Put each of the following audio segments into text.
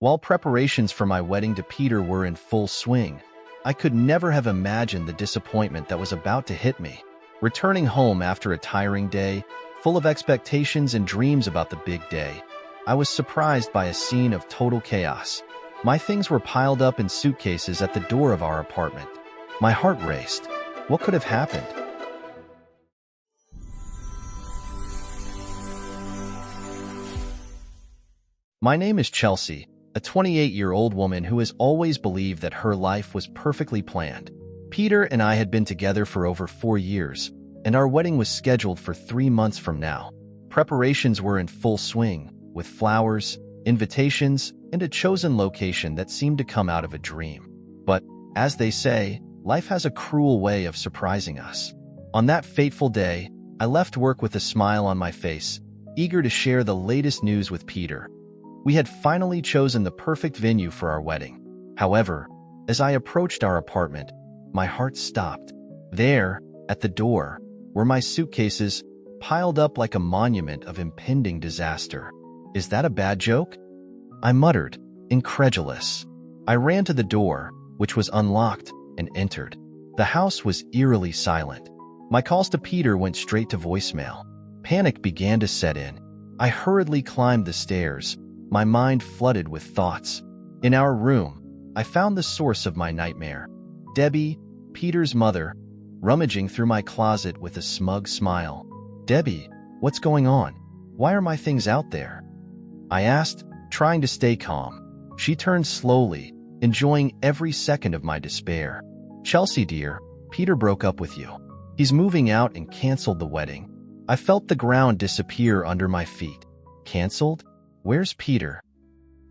While preparations for my wedding to Peter were in full swing, I could never have imagined the disappointment that was about to hit me. Returning home after a tiring day, full of expectations and dreams about the big day, I was surprised by a scene of total chaos. My things were piled up in suitcases at the door of our apartment. My heart raced. What could have happened? My name is Chelsea, a 28-year-old woman who has always believed that her life was perfectly planned. Peter and I had been together for over 4 years, and our wedding was scheduled for 3 months from now. Preparations were in full swing, with flowers, invitations, and a chosen location that seemed to come out of a dream. But, as they say, life has a cruel way of surprising us. On that fateful day, I left work with a smile on my face, eager to share the latest news with Peter. We had finally chosen the perfect venue for our wedding. However, as I approached our apartment, my heart stopped. There, at the door, were my suitcases, piled up like a monument of impending disaster. Is that a bad joke? I muttered, incredulous. I ran to the door, which was unlocked, and entered. The house was eerily silent. My calls to Peter went straight to voicemail. Panic began to set in. I hurriedly climbed the stairs, my mind flooded with thoughts. In our room, I found the source of my nightmare. Debbie, Peter's mother, rummaging through my closet with a smug smile. "Debbie, what's going on? Why are my things out there?" I asked, trying to stay calm. She turned slowly, enjoying every second of my despair. "Chelsea, dear, Peter broke up with you. He's moving out and canceled the wedding." I felt the ground disappear under my feet. Canceled? Where's Peter?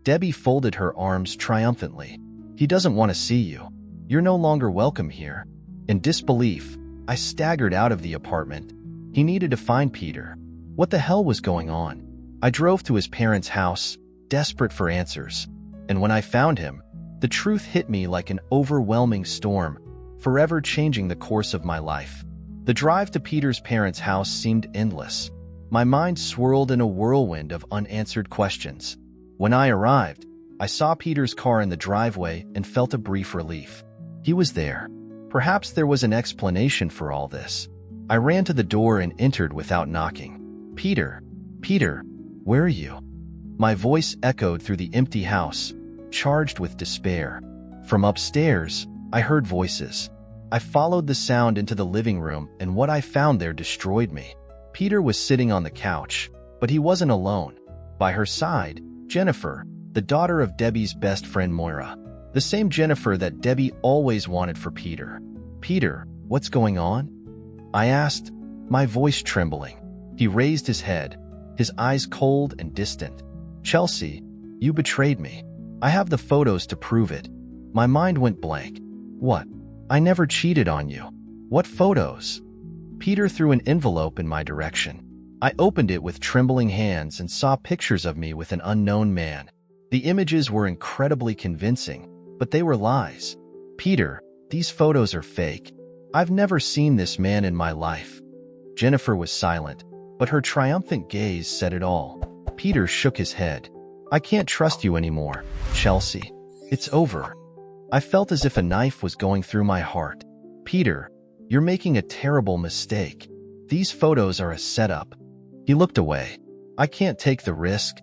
Debbie folded her arms triumphantly. "He doesn't want to see you. You're no longer welcome here." In disbelief, I staggered out of the apartment. He needed to find Peter. What the hell was going on? I drove to his parents' house, desperate for answers. And when I found him, the truth hit me like an overwhelming storm, forever changing the course of my life. The drive to Peter's parents' house seemed endless. My mind swirled in a whirlwind of unanswered questions. When I arrived, I saw Peter's car in the driveway and felt a brief relief. He was there. Perhaps there was an explanation for all this. I ran to the door and entered without knocking. "Peter, Peter, where are you?" My voice echoed through the empty house, charged with despair. From upstairs, I heard voices. I followed the sound into the living room, and what I found there destroyed me. Peter was sitting on the couch, but he wasn't alone. By her side, Jennifer, the daughter of Debbie's best friend Moira. The same Jennifer that Debbie always wanted for Peter. "Peter, what's going on?" I asked, my voice trembling. He raised his head, his eyes cold and distant. "Chelsea, you betrayed me. I have the photos to prove it." My mind went blank. "What? I never cheated on you. What photos?" Peter threw an envelope in my direction. I opened it with trembling hands and saw pictures of me with an unknown man. The images were incredibly convincing, but they were lies. "Peter, these photos are fake. I've never seen this man in my life." Jennifer was silent, but her triumphant gaze said it all. Peter shook his head. "I can't trust you anymore, Chelsea. It's over." I felt as if a knife was going through my heart. "Peter, you're making a terrible mistake. These photos are a setup." He looked away. "I can't take the risk."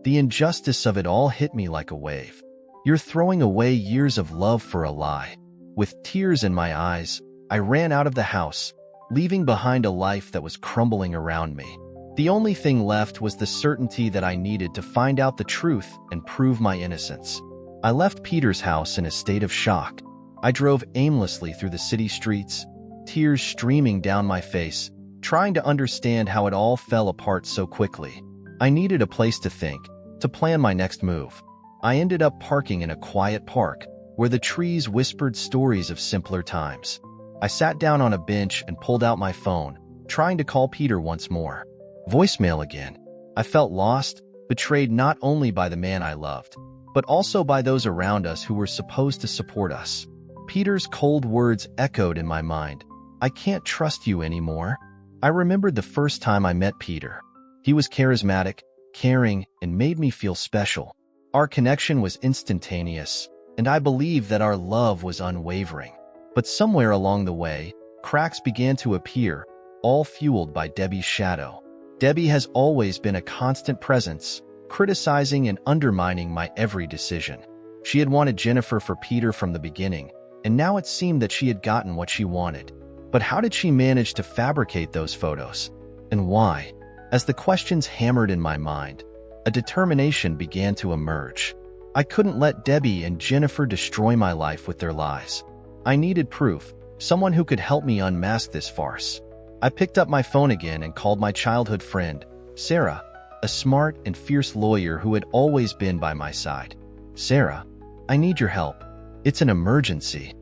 The injustice of it all hit me like a wave. "You're throwing away years of love for a lie." With tears in my eyes, I ran out of the house, leaving behind a life that was crumbling around me. The only thing left was the certainty that I needed to find out the truth and prove my innocence. I left Peter's house in a state of shock. I drove aimlessly through the city streets, tears streaming down my face, trying to understand how it all fell apart so quickly. I needed a place to think, to plan my next move. I ended up parking in a quiet park, where the trees whispered stories of simpler times. I sat down on a bench and pulled out my phone, trying to call Peter once more. Voicemail again. I felt lost, betrayed not only by the man I loved, but also by those around us who were supposed to support us. Peter's cold words echoed in my mind. "I can't trust you anymore." I remembered the first time I met Peter. He was charismatic, caring, and made me feel special. Our connection was instantaneous, and I believed that our love was unwavering. But somewhere along the way, cracks began to appear, all fueled by Debbie's shadow. Debbie has always been a constant presence, criticizing and undermining my every decision. She had wanted Jennifer for Peter from the beginning, and now it seemed that she had gotten what she wanted. But how did she manage to fabricate those photos? And why? As the questions hammered in my mind, a determination began to emerge. I couldn't let Debbie and Jennifer destroy my life with their lies. I needed proof, someone who could help me unmask this farce. I picked up my phone again and called my childhood friend, Sarah, a smart and fierce lawyer who had always been by my side. "Sarah, I need your help. It's an emergency."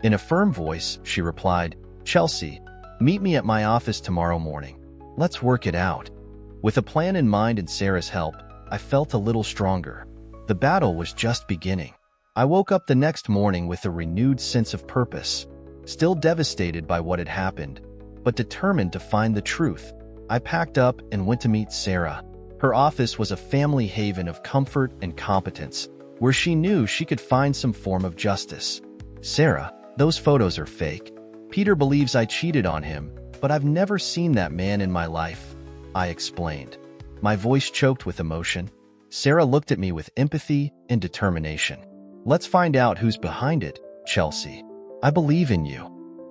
In a firm voice, she replied, "Chelsea, meet me at my office tomorrow morning. Let's work it out." With a plan in mind and Sarah's help, I felt a little stronger. The battle was just beginning. I woke up the next morning with a renewed sense of purpose, still devastated by what had happened, but determined to find the truth. I packed up and went to meet Sarah. Her office was a family haven of comfort and competence, where she knew she could find some form of justice. "Sarah, those photos are fake. Peter believes I cheated on him, but I've never seen that man in my life," I explained. My voice choked with emotion. Sarah looked at me with empathy and determination. "Let's find out who's behind it, Chelsea. I believe in you."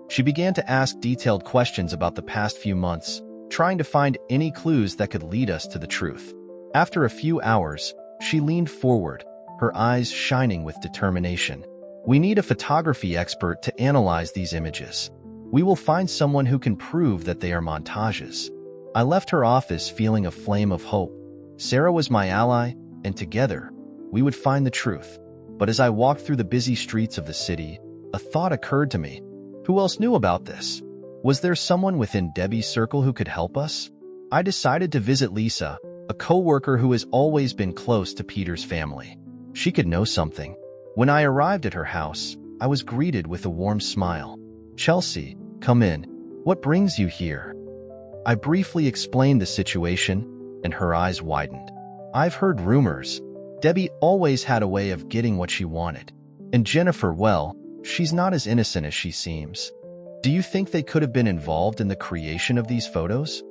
She began to ask detailed questions about the past few months, trying to find any clues that could lead us to the truth. After a few hours, she leaned forward, her eyes shining with determination. "We need a photography expert to analyze these images. We will find someone who can prove that they are montages." I left her office feeling a flame of hope. Sarah was my ally, and together, we would find the truth. But as I walked through the busy streets of the city, a thought occurred to me. Who else knew about this? Was there someone within Debbie's circle who could help us? I decided to visit Lisa, a co-worker who has always been close to Peter's family. She could know something. When I arrived at her house, I was greeted with a warm smile. "Chelsea, come in. What brings you here?" I briefly explained the situation, and her eyes widened. "I've heard rumors. Debbie always had a way of getting what she wanted. And Jennifer, well, she's not as innocent as she seems. Do you think they could have been involved in the creation of these photos?"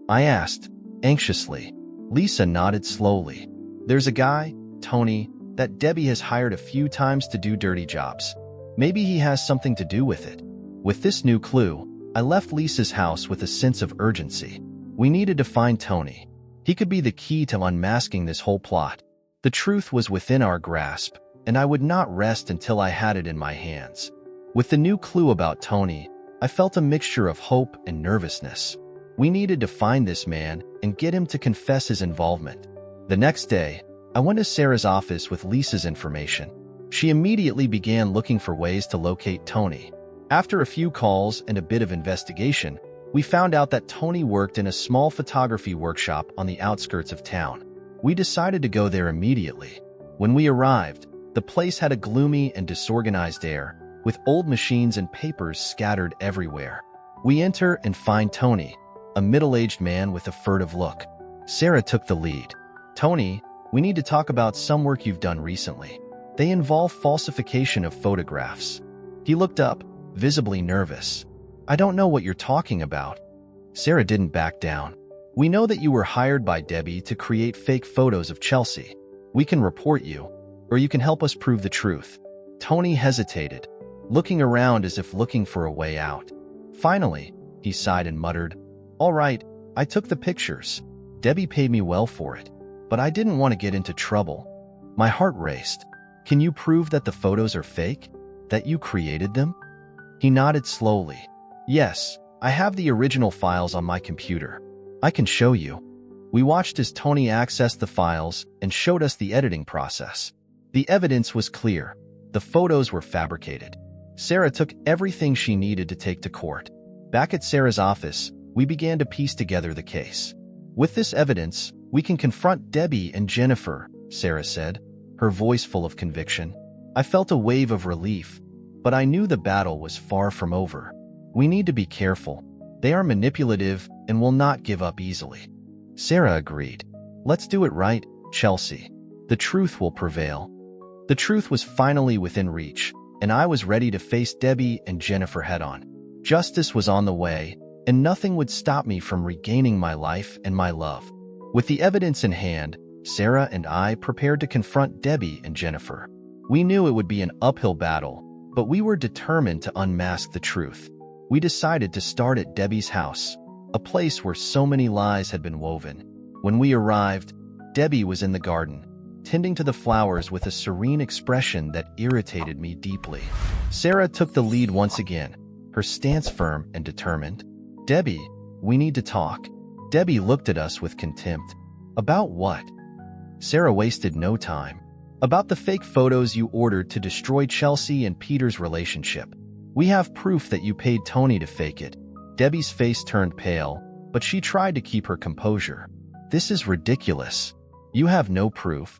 I asked, anxiously. Lisa nodded slowly. "There's a guy, Tony, that Debbie has hired a few times to do dirty jobs. Maybe he has something to do with it." With this new clue, I left Lisa's house with a sense of urgency. We needed to find Tony. He could be the key to unmasking this whole plot. The truth was within our grasp, and I would not rest until I had it in my hands. With the new clue about Tony, I felt a mixture of hope and nervousness. We needed to find this man and get him to confess his involvement. The next day, I went to Sarah's office with Lisa's information. She immediately began looking for ways to locate Tony. After a few calls and a bit of investigation, we found out that Tony worked in a small photography workshop on the outskirts of town. We decided to go there immediately. When we arrived, the place had a gloomy and disorganized air, with old machines and papers scattered everywhere. We enter and find Tony, a middle-aged man with a furtive look. Sarah took the lead. "Tony, we need to talk about some work you've done recently. They involve falsification of photographs." He looked up, visibly nervous. "I don't know what you're talking about." Sarah didn't back down. "We know that you were hired by Debbie to create fake photos of Chelsea. We can report you, or you can help us prove the truth." Tony hesitated, looking around as if looking for a way out. Finally, he sighed and muttered, "All right, I took the pictures. Debbie paid me well for it, but I didn't want to get into trouble." My heart raced. "Can you prove that the photos are fake? That you created them?" He nodded slowly. "Yes, I have the original files on my computer. I can show you." We watched as Tony accessed the files and showed us the editing process. The evidence was clear. The photos were fabricated. Sarah took everything she needed to take to court. Back at Sarah's office, we began to piece together the case. "With this evidence, we can confront Debbie and Jennifer," Sarah said, her voice full of conviction. I felt a wave of relief, but I knew the battle was far from over. "We need to be careful. They are manipulative and will not give up easily." Sarah agreed. "Let's do it right, Chelsea. The truth will prevail. The truth was finally within reach, and I was ready to face Debbie and Jennifer head-on. Justice was on the way, and nothing would stop me from regaining my life and my love. With the evidence in hand, Sarah and I prepared to confront Debbie and Jennifer. We knew it would be an uphill battle, but we were determined to unmask the truth. We decided to start at Debbie's house, a place where so many lies had been woven. When we arrived, Debbie was in the garden, tending to the flowers with a serene expression that irritated me deeply. Sarah took the lead once again, her stance firm and determined. "Debbie, we need to talk." Debbie looked at us with contempt. "About what?" Sarah wasted no time. "About the fake photos you ordered to destroy Chelsea and Peter's relationship. We have proof that you paid Tony to fake it." Debbie's face turned pale, but she tried to keep her composure. "This is ridiculous. You have no proof."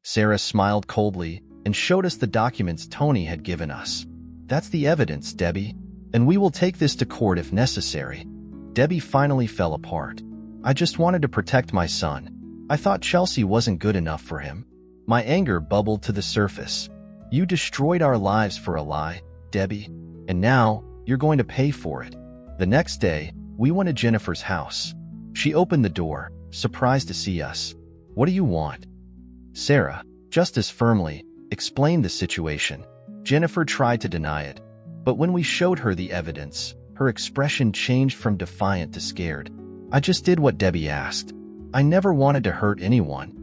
Sarah smiled coldly and showed us the documents Tony had given us. "That's the evidence, Debbie, and we will take this to court if necessary." Debbie finally fell apart. "I just wanted to protect my son. I thought Chelsea wasn't good enough for him." My anger bubbled to the surface. "You destroyed our lives for a lie, Debbie, and now you're going to pay for it." The next day, we went to Jennifer's house. She opened the door, surprised to see us. "What do you want?" Sarah, just as firmly, explained the situation. Jennifer tried to deny it, but when we showed her the evidence, her expression changed from defiant to scared. "I just did what Debbie asked. I never wanted to hurt anyone."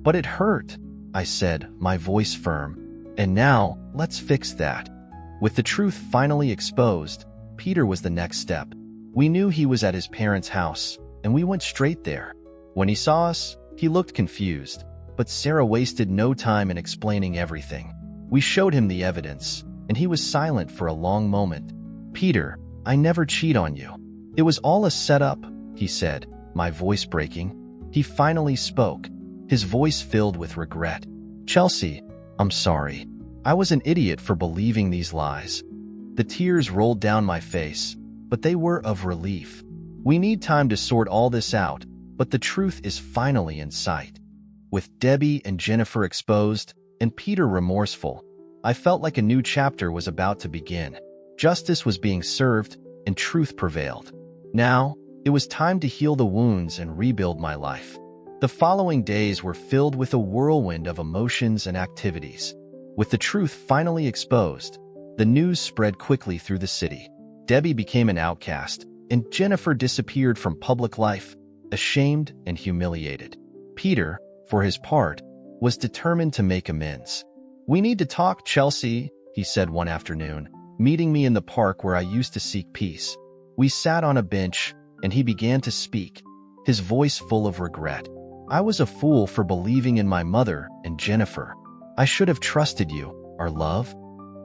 "But it hurt," I said, my voice firm. "And now, let's fix that." With the truth finally exposed, Peter was the next step. We knew he was at his parents' house, and we went straight there. When he saw us, he looked confused, but Sarah wasted no time in explaining everything. We showed him the evidence, and he was silent for a long moment. "Peter, I never cheat on you. It was all a setup," he said, my voice breaking. He finally spoke, his voice filled with regret. "Chelsea, I'm sorry. I was an idiot for believing these lies." The tears rolled down my face, but they were of relief. We need time to sort all this out, but the truth is finally in sight. With Debbie and Jennifer exposed, and Peter remorseful, I felt like a new chapter was about to begin. Justice was being served, and truth prevailed. Now, it was time to heal the wounds and rebuild my life. The following days were filled with a whirlwind of emotions and activities. With the truth finally exposed, the news spread quickly through the city. Debbie became an outcast, and Jennifer disappeared from public life, ashamed and humiliated. Peter, for his part, was determined to make amends. "We need to talk, Chelsea," he said one afternoon, meeting me in the park where I used to seek peace. We sat on a bench, and he began to speak, his voice full of regret. "I was a fool for believing in my mother and Jennifer. I should have trusted you, our love."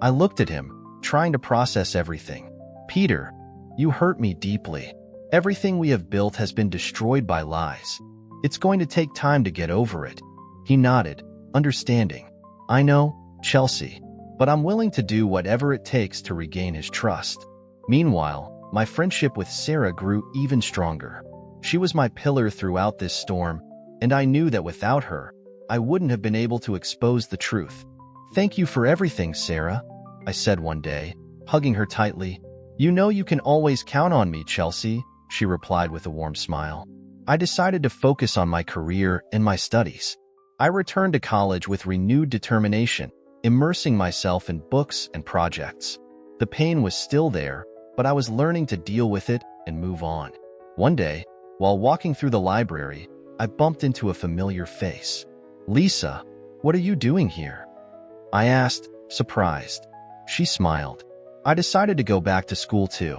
I looked at him, trying to process everything. "Peter, you hurt me deeply. Everything we have built has been destroyed by lies. It's going to take time to get over it." He nodded, understanding. "I know, Chelsea, but I'm willing to do whatever it takes to regain his trust." Meanwhile, my friendship with Sarah grew even stronger. She was my pillar throughout this storm, and I knew that without her, I wouldn't have been able to expose the truth. "Thank you for everything, Sarah," I said one day, hugging her tightly. "You know you can always count on me, Chelsea," she replied with a warm smile. I decided to focus on my career and my studies. I returned to college with renewed determination, immersing myself in books and projects. The pain was still there, but I was learning to deal with it and move on. One day, while walking through the library, I bumped into a familiar face. "Lisa, what are you doing here?" I asked, surprised. She smiled. I decided to go back to school too.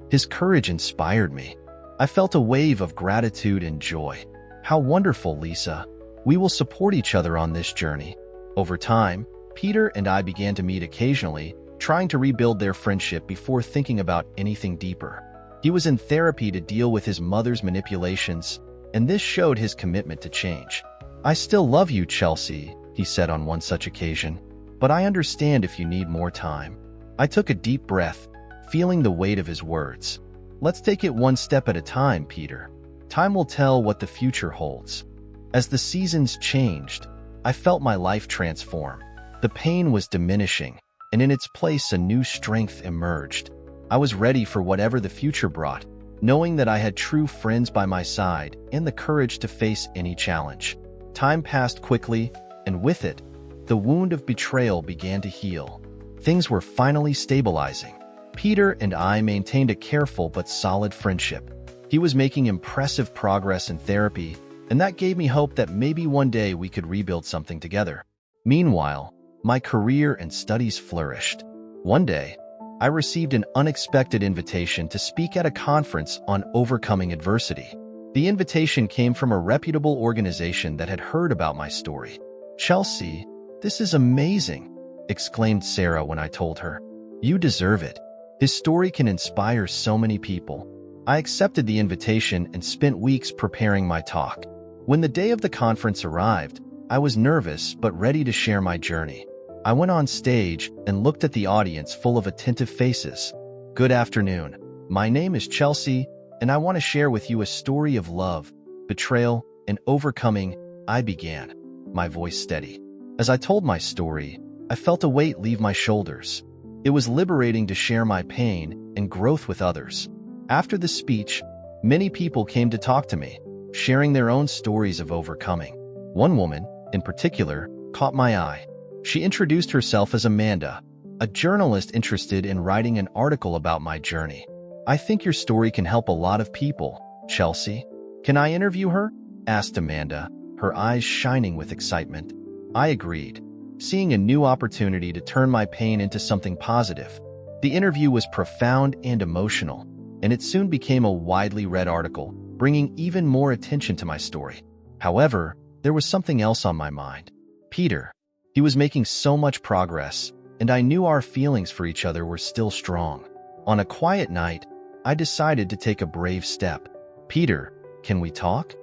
His courage inspired me. I felt a wave of gratitude and joy. "How wonderful, Lisa. We will support each other on this journey." Over time, Peter and I began to meet occasionally, trying to rebuild their friendship before thinking about anything deeper. He was in therapy to deal with his mother's manipulations, and this showed his commitment to change. "I still love you, Chelsea," he said on one such occasion, "but I understand if you need more time." I took a deep breath, feeling the weight of his words. "Let's take it one step at a time, Peter. Time will tell what the future holds." As the seasons changed, I felt my life transform. The pain was diminishing, and in its place a new strength emerged. I was ready for whatever the future brought, knowing that I had true friends by my side and the courage to face any challenge. Time passed quickly, and with it, the wound of betrayal began to heal. Things were finally stabilizing. Peter and I maintained a careful but solid friendship. He was making impressive progress in therapy, and that gave me hope that maybe one day we could rebuild something together. Meanwhile, my career and studies flourished. One day, I received an unexpected invitation to speak at a conference on overcoming adversity. The invitation came from a reputable organization that had heard about my story. "Chelsea, this is amazing," exclaimed Sarah when I told her. "You deserve it. His story can inspire so many people." I accepted the invitation and spent weeks preparing my talk. When the day of the conference arrived, I was nervous but ready to share my journey. I went on stage and looked at the audience full of attentive faces. "Good afternoon. My name is Chelsea, and I want to share with you a story of love, betrayal, and overcoming," I began, my voice steady. As I told my story, I felt a weight leave my shoulders. It was liberating to share my pain and growth with others. After the speech, many people came to talk to me, sharing their own stories of overcoming. One woman, in particular, caught my eye. She introduced herself as Amanda, a journalist interested in writing an article about my journey. "I think your story can help a lot of people, Chelsea. Can I interview her?" asked Amanda, her eyes shining with excitement. I agreed, seeing a new opportunity to turn my pain into something positive. The interview was profound and emotional, and it soon became a widely read article, bringing even more attention to my story. However, there was something else on my mind. Peter. He was making so much progress, and I knew our feelings for each other were still strong. On a quiet night, I decided to take a brave step. "Peter, can we talk?"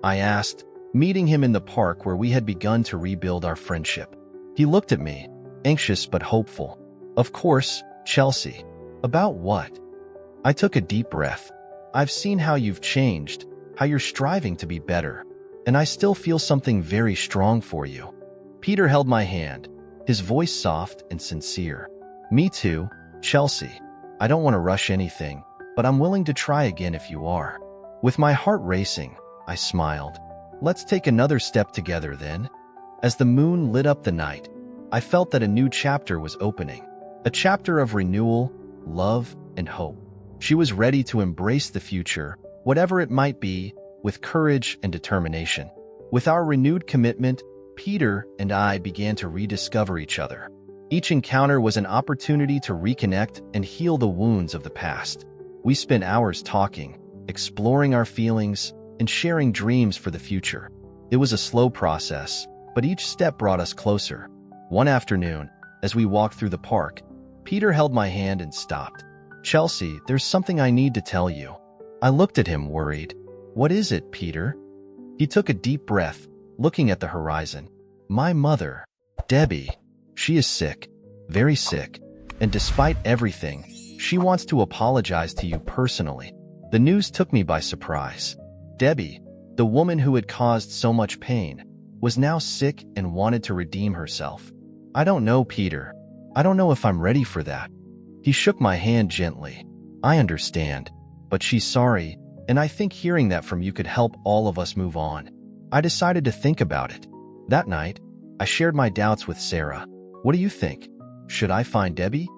I asked, meeting him in the park where we had begun to rebuild our friendship. He looked at me, anxious but hopeful. "Of course, Chelsea. About what?" I took a deep breath. "I've seen how you've changed, how you're striving to be better, and I still feel something very strong for you." Peter held my hand, his voice soft and sincere. "Me too, Chelsea. I don't want to rush anything, but I'm willing to try again if you are." With my heart racing, I smiled. "Let's take another step together then." As the moon lit up the night, I felt that a new chapter was opening. A chapter of renewal, love, and hope. She was ready to embrace the future, whatever it might be, with courage and determination. With our renewed commitment, Peter and I began to rediscover each other. Each encounter was an opportunity to reconnect and heal the wounds of the past. We spent hours talking, exploring our feelings, and sharing dreams for the future. It was a slow process, but each step brought us closer. One afternoon, as we walked through the park, Peter held my hand and stopped. "Chelsea, there's something I need to tell you." I looked at him, worried. "What is it, Peter?" He took a deep breath, looking at the horizon. "My mother, Debbie, she is sick, very sick, and despite everything, she wants to apologize to you personally." The news took me by surprise. Debbie, the woman who had caused so much pain, was now sick and wanted to redeem herself. "I don't know, Peter. I don't know if I'm ready for that." He shook my hand gently. "I understand, but she's sorry, and I think hearing that from you could help all of us move on." I decided to think about it. That night, I shared my doubts with Sarah. "What do you think? Should I find Debbie?"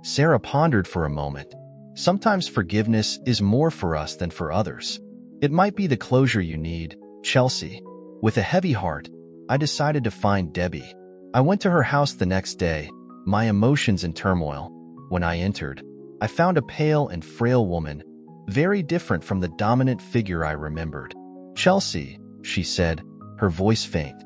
Sarah pondered for a moment. "Sometimes forgiveness is more for us than for others. It might be the closure you need, Chelsea." With a heavy heart, I decided to find Debbie. I went to her house the next day, my emotions in turmoil. When I entered, I found a pale and frail woman, very different from the dominant figure I remembered. "Chelsea," she said, her voice faint.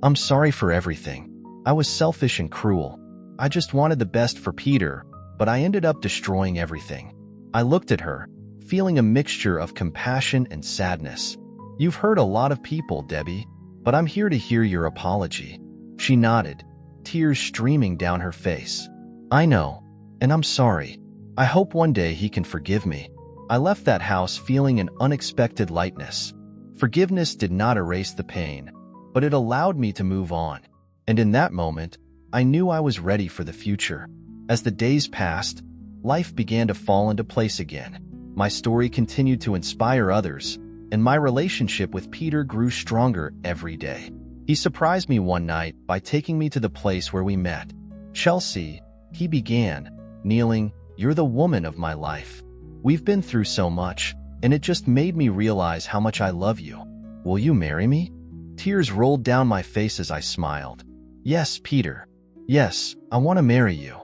"I'm sorry for everything. I was selfish and cruel. I just wanted the best for Peter, but I ended up destroying everything." I looked at her, feeling a mixture of compassion and sadness. "You've hurt a lot of people, Debbie, but I'm here to hear your apology." She nodded, tears streaming down her face. "I know, and I'm sorry. I hope one day he can forgive me." I left that house feeling an unexpected lightness. Forgiveness did not erase the pain, but it allowed me to move on. And in that moment, I knew I was ready for the future. As the days passed, life began to fall into place again. My story continued to inspire others, and my relationship with Peter grew stronger every day. He surprised me one night by taking me to the place where we met. "Chelsea," he began, kneeling, "you're the woman of my life. We've been through so much, and it just made me realize how much I love you. Will you marry me?" Tears rolled down my face as I smiled. "Yes, Peter. Yes, I want to marry you."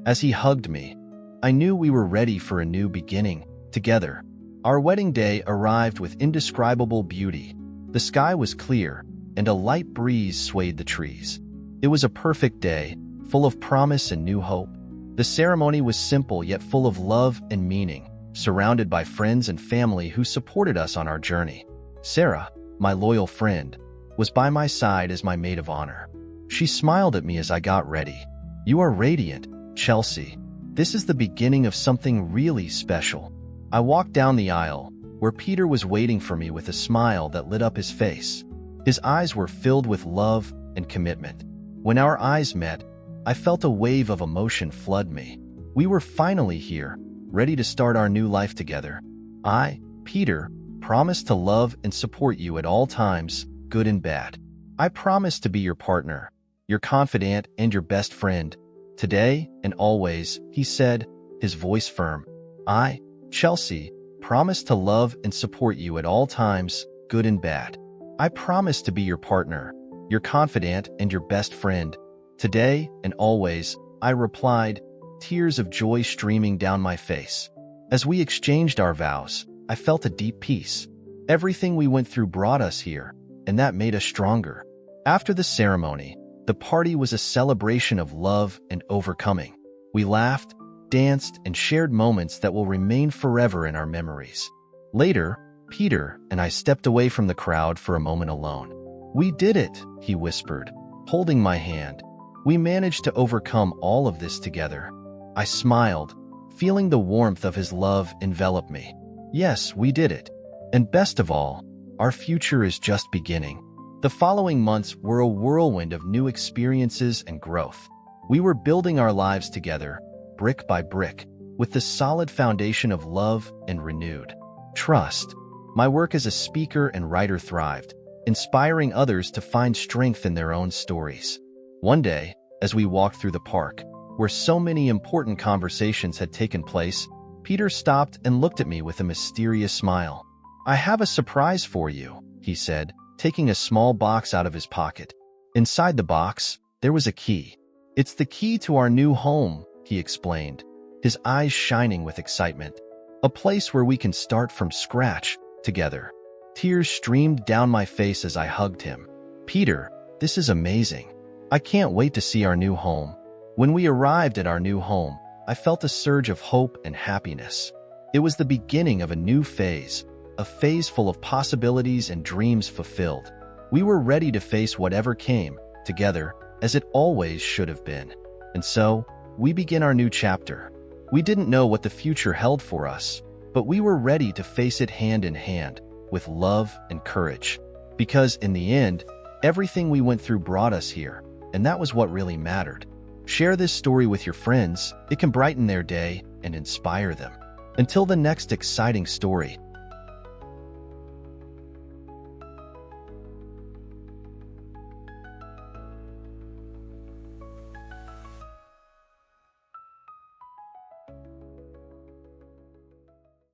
As he hugged me, I knew we were ready for a new beginning, together. Our wedding day arrived with indescribable beauty. The sky was clear, and a light breeze swayed the trees. It was a perfect day, full of promise and new hope. The ceremony was simple yet full of love and meaning, surrounded by friends and family who supported us on our journey. Sarah, my loyal friend, was by my side as my maid of honor. She smiled at me as I got ready. "You are radiant, Chelsea. This is the beginning of something really special." I walked down the aisle, where Peter was waiting for me with a smile that lit up his face. His eyes were filled with love and commitment. When our eyes met, I felt a wave of emotion flood me. We were finally here, ready to start our new life together. I, Peter, promise to love and support you at all times, good and bad. I promise to be your partner, your confidant, and your best friend, today and always, he said, his voice firm. I, Chelsea, promise to love and support you at all times, good and bad. I promise to be your partner, your confidant, and your best friend, today and always, I replied, tears of joy streaming down my face. As we exchanged our vows, I felt a deep peace. Everything we went through brought us here, and that made us stronger. After the ceremony, the party was a celebration of love and overcoming. We laughed, danced, and shared moments that will remain forever in our memories. Later, Peter and I stepped away from the crowd for a moment alone. "We did it," he whispered, holding my hand. "We managed to overcome all of this together." I smiled, feeling the warmth of his love envelop me. Yes, we did it. And best of all, our future is just beginning. The following months were a whirlwind of new experiences and growth. We were building our lives together, brick by brick, with the solid foundation of love and renewed trust. My work as a speaker and writer thrived, inspiring others to find strength in their own stories. One day, as we walked through the park, where so many important conversations had taken place, Peter stopped and looked at me with a mysterious smile. "I have a surprise for you," he said, taking a small box out of his pocket. Inside the box, there was a key. "It's the key to our new home," he explained, his eyes shining with excitement. "A place where we can start from scratch, together." Tears streamed down my face as I hugged him. "Peter, this is amazing. I can't wait to see our new home." When we arrived at our new home, I felt a surge of hope and happiness. It was the beginning of a new phase, a phase full of possibilities and dreams fulfilled. We were ready to face whatever came, together, as it always should have been. And so, we begin our new chapter. We didn't know what the future held for us, but we were ready to face it hand in hand, with love and courage. Because in the end, everything we went through brought us here, and that was what really mattered. Share this story with your friends. It can brighten their day and inspire them. Until the next exciting story,